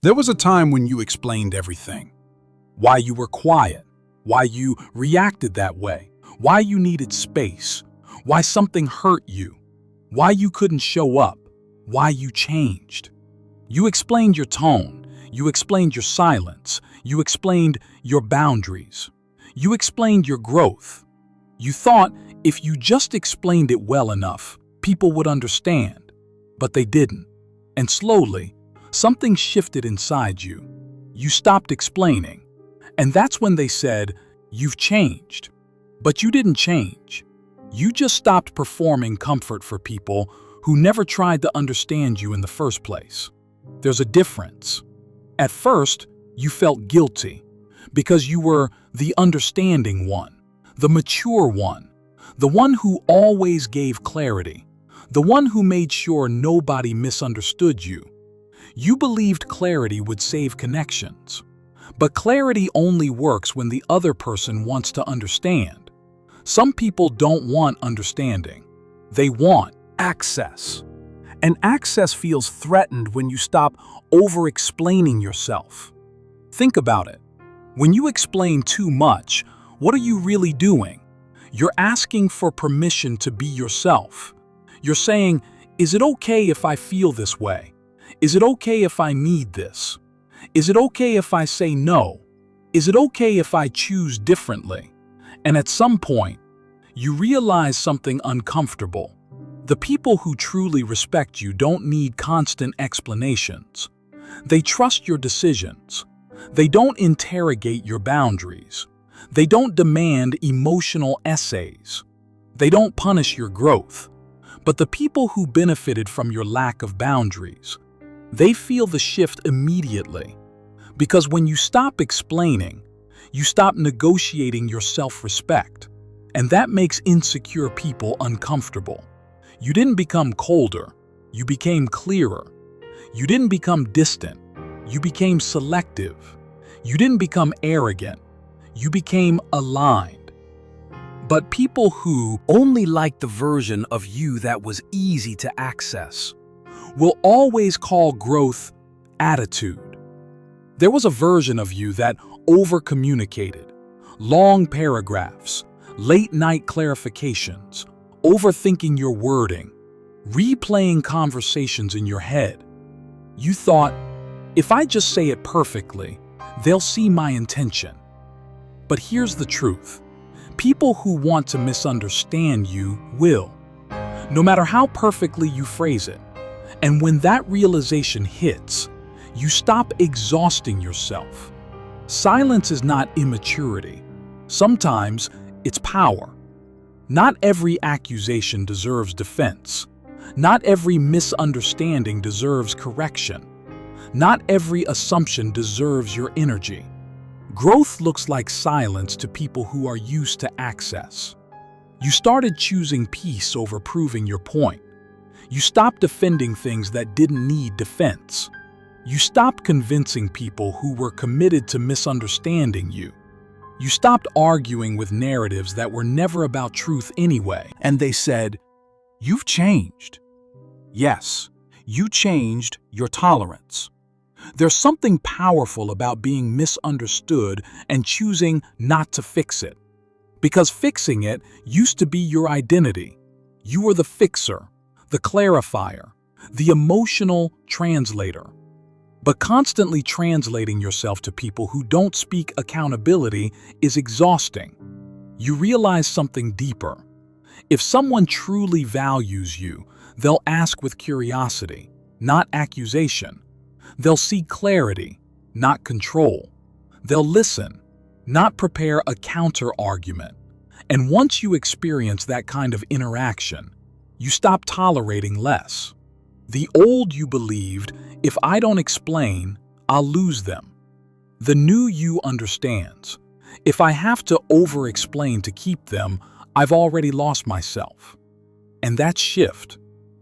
There was a time when you explained everything. Why you were quiet, why you reacted that way, why you needed space, why something hurt you, why you couldn't show up, why you changed. You explained your tone, you explained your silence, you explained your boundaries, you explained your growth. You thought if you just explained it well enough, people would understand, but they didn't. And slowly, something shifted inside you. You stopped explaining. And that's when they said, "You've changed." But you didn't change. You just stopped performing comfort for people who never tried to understand you in the first place. There's a difference. At first, you felt guilty because you were the understanding one, the mature one, the one who always gave clarity, the one who made sure nobody misunderstood you. You believed clarity would save connections. But clarity only works when the other person wants to understand. Some people don't want understanding. They want access. And access feels threatened when you stop over-explaining yourself. Think about it. When you explain too much, what are you really doing? You're asking for permission to be yourself. You're saying, "Is it okay if I feel this way? Is it okay if I need this? Is it okay if I say no? Is it okay if I choose differently?" And at some point, you realize something uncomfortable. The people who truly respect you don't need constant explanations. They trust your decisions. They don't interrogate your boundaries. They don't demand emotional essays. They don't punish your growth. But the people who benefited from your lack of boundaries, they feel the shift immediately. Because when you stop explaining, you stop negotiating your self-respect. And that makes insecure people uncomfortable. You didn't become colder, you became clearer. You didn't become distant, you became selective. You didn't become arrogant, you became aligned. But people who only like the version of you that was easy to access will always call growth attitude. There was a version of you that over-communicated, long paragraphs, late-night clarifications, overthinking your wording, replaying conversations in your head. You thought, if I just say it perfectly, they'll see my intention. But here's the truth. People who want to misunderstand you will, no matter how perfectly you phrase it. And when that realization hits, you stop exhausting yourself. Silence is not immaturity. Sometimes it's power. Not every accusation deserves defense. Not every misunderstanding deserves correction. Not every assumption deserves your energy. Growth looks like silence to people who are used to access. You started choosing peace over proving your point. You stopped defending things that didn't need defense. You stopped convincing people who were committed to misunderstanding you. You stopped arguing with narratives that were never about truth anyway. And they said, "You've changed." Yes, you changed your tolerance. There's something powerful about being misunderstood and choosing not to fix it. Because fixing it used to be your identity. You were the fixer, the clarifier, the emotional translator. But constantly translating yourself to people who don't speak accountability is exhausting. You realize something deeper. If someone truly values you, they'll ask with curiosity, not accusation. They'll seek clarity, not control. They'll listen, not prepare a counter-argument. And once you experience that kind of interaction, you stop tolerating less. The old you believed, if I don't explain, I'll lose them. The new you understands. If I have to over-explain to keep them, I've already lost myself. And that shift,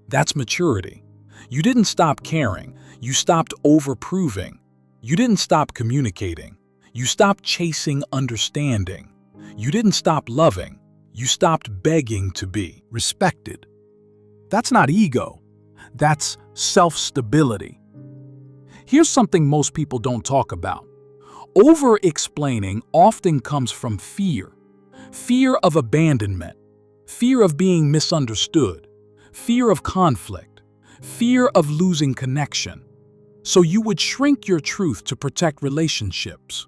that's maturity. You didn't stop caring, you stopped over-proving. You didn't stop communicating, you stopped chasing understanding. You didn't stop loving, you stopped begging to be respected. That's not ego. That's self-stability. Here's something most people don't talk about. Over-explaining often comes from fear. Fear of abandonment, fear of being misunderstood, fear of conflict, fear of losing connection. So you would shrink your truth to protect relationships.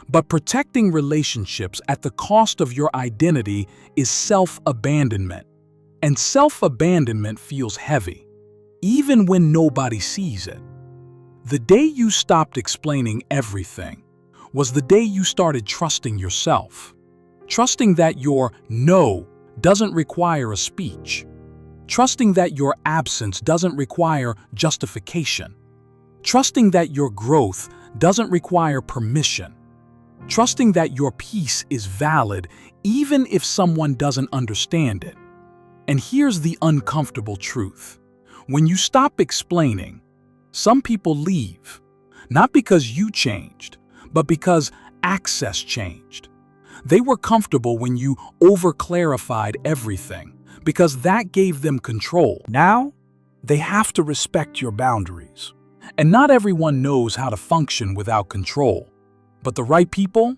But protecting relationships at the cost of your identity is self-abandonment. And self-abandonment feels heavy, even when nobody sees it. The day you stopped explaining everything was the day you started trusting yourself. Trusting that your no doesn't require a speech. Trusting that your absence doesn't require justification. Trusting that your growth doesn't require permission. Trusting that your peace is valid even if someone doesn't understand it. And here's the uncomfortable truth. When you stop explaining, some people leave, not because you changed, but because access changed. They were comfortable when you over-clarified everything, because that gave them control. Now, they have to respect your boundaries. And not everyone knows how to function without control. But the right people,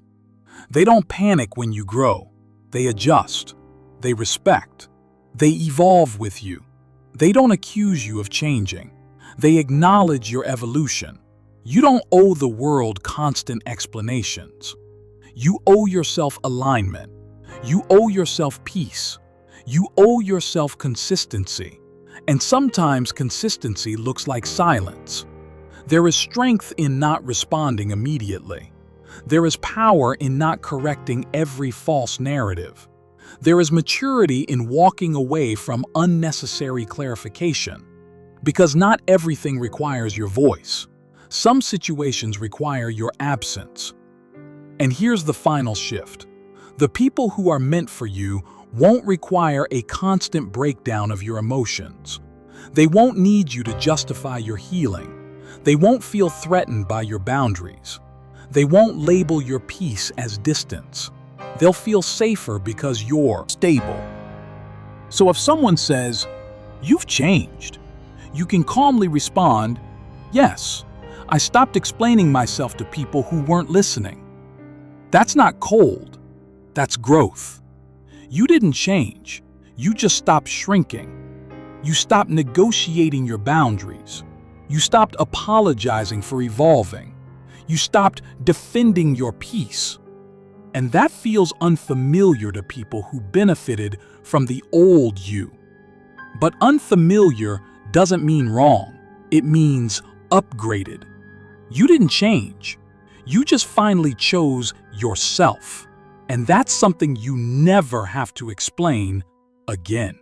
they don't panic when you grow. They adjust. They respect. They evolve with you. They don't accuse you of changing. They acknowledge your evolution. You don't owe the world constant explanations. You owe yourself alignment. You owe yourself peace. You owe yourself consistency. And sometimes consistency looks like silence. There is strength in not responding immediately. There is power in not correcting every false narrative. There is maturity in walking away from unnecessary clarification. Because not everything requires your voice. Some situations require your absence. And here's the final shift. The people who are meant for you won't require a constant breakdown of your emotions. They won't need you to justify your healing. They won't feel threatened by your boundaries. They won't label your peace as distance. They'll feel safer because you're stable. So if someone says, "You've changed," you can calmly respond, "Yes, I stopped explaining myself to people who weren't listening." That's not cold. That's growth. You didn't change. You just stopped shrinking. You stopped negotiating your boundaries. You stopped apologizing for evolving. You stopped defending your peace. And that feels unfamiliar to people who benefited from the old you. But unfamiliar doesn't mean wrong. It means upgraded. You didn't change. You just finally chose yourself. And that's something you never have to explain again.